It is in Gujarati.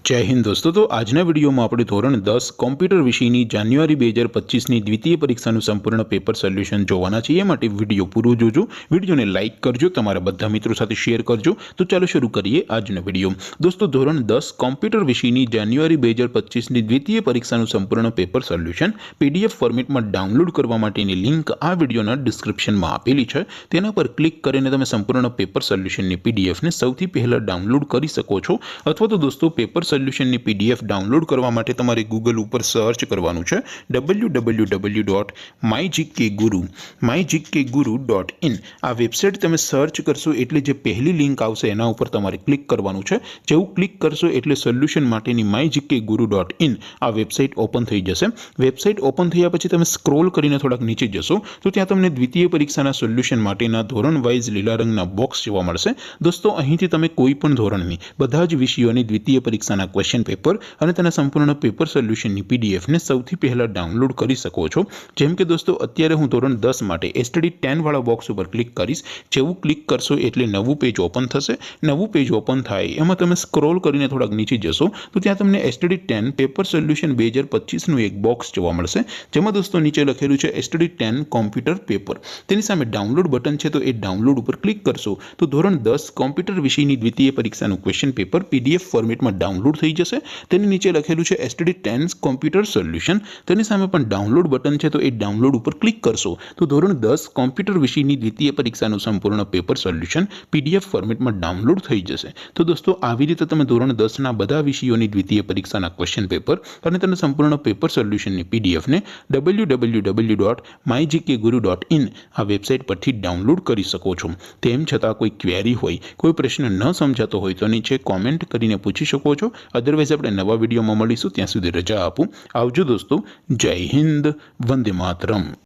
जय हिंद दोस्तों। तो आज वीडियो में આપણે ધોરણ 10 કોમ્પ્યુટર વિષયની જાન્યુઆરી 2025ની દ્વિતીય પરીક્ષાનું સંપૂર્ણ પેપર સોલ્યુશન જોવાના છે। એ માટે વિડિયો પૂરો જોજો, વિડિયોને લાઈક કરજો, તમારા બધા મિત્રો સાથે શેર કરજો। તો ચાલો શરૂ કરીએ આજનો વિડિયો। દોસ્તો ધોરણ 10 કોમ્પ્યુટર વિષયની જાન્યુઆરી 2025ની દ્વિતીય પરીક્ષાનું સંપૂર્ણ પેપર સોલ્યુશન પીડીએફ ફોર્મેટમાં ડાઉનલોડ કરવા માટેની લિંક આ વિડિયોના ડિસ્ક્રિપ્શનમાં આપેલી છે। તેના પર ક્લિક કરીને તમે સંપૂર્ણ પેપર સોલ્યુશનની પીડીએફને સૌથી પહેલા ડાઉનલોડ કરી શકો છો। અથવા તો દોસ્તો પેપર સોલ્યુશનની પીડીએફ ડાઉનલોડ કરવા માટે તમારે ગૂગલ ઉપર સર્ચ કરવાનું છે www.mygkguru.in। આ વેબસાઇટ તમે સર્ચ કરશો એટલે જે પહેલી લિંક આવશે એના ઉપર તમારે ક્લિક કરવાનું છે। જેવું ક્લિક કરશો એટલે સોલ્યુશન માટેની mygkguru.in આ વેબસાઇટ ઓપન થઈ જશે। વેબસાઇટ ઓપન થયા પછી તમે સ્ક્રોલ કરીને થોડાક નીચે જશો તો ત્યાં તમને દ્વિતીય પરીક્ષાના સોલ્યુશન માટેના ધોરણ વાઇઝ લીલા રંગના બોક્સ જોવા મળશે। દોસ્તો અહીંથી તમે કોઈ પણ ધોરણની બધા જ વિષયોની દ્વિતીય પરીક્ષાના ક્વેશ્ચન પેપર અને તેના સંપૂર્ણ પેપર સોલ્યુશનની પીડીએફને સૌથી પહેલા ડાઉનલોડ કરી શકો છો। જેમ કે દોસ્તો અત્યારે હું ધોરણ 10 માટે એસટીડી 10 વાળા બોક્સ ઉપર ક્લિક કરીશ। જેવું ક્લિક કરશો એટલે નવું પેજ ઓપન થશે। નવું પેજ ઓપન થાય એમાં તમે સ્ક્રોલ કરીને થોડાક નીચે જશો તો ત્યાં તમને એસટીડી 10 પેપર સોલ્યુશન 2025નું એક બોક્સ જોવા મળશે। જેમાં દોસ્તો નીચે લખેલું છે એસટીડી 10 કોમ્પ્યુટર પેપર। તેની સામે ડાઉનલોડ બટન છે તો એ ડાઉનલોડ ઉપર ક્લિક કરશો તો ધોરણ 10 કોમ્પ્યુટર વિષયની દ્વિતીય પરીક્ષાનું ક્વેશ્ચન પેપર પીડીએફ ફોર્મેટમાં ડાઉનલોડ થઈ જશે। તેની નીચે લખેલું છે એસટીડી 10 કોમ્પ્યુટર સોલ્યુશન। તેની સામે પણ ડાઉનલોડ બટન છે તો એ ડાઉનલોડ ઉપર ક્લિક કરશો તો ધોરણ 10 કોમ્પ્યુટર વિષયની દ્વિતીય પરીક્ષાનું સંપૂર્ણ પેપર સોલ્યુશન પીડીએફ ફોર્મેટમાં ડાઉનલોડ થઈ જશે। તો દોસ્તો આવી રીતે તમે ધોરણ 10ના બધા વિષયોની દ્વિતીય પરીક્ષાના ક્વેશ્ચન પેપર અને તેના સંપૂર્ણ પેપર સોલ્યુશનની પીડીએફને www.mygkguru.in આ વેબસાઇટ પરથી ડાઉનલોડ કરી શકો છો। તેમ છતાં કોઈ ક્વેરી હોય, કોઈ પ્રશ્ન ન સમજાતો હોય તો નીચે કોમેન્ટ કરીને પૂછી શકો છો। અદરવાઇઝ આપણે નવા વિડીયોમાં મળીશું, ત્યાં સુધી રજા આપું। આવજો દોસ્તો। જય હિન્દ, વંદે માતરમ।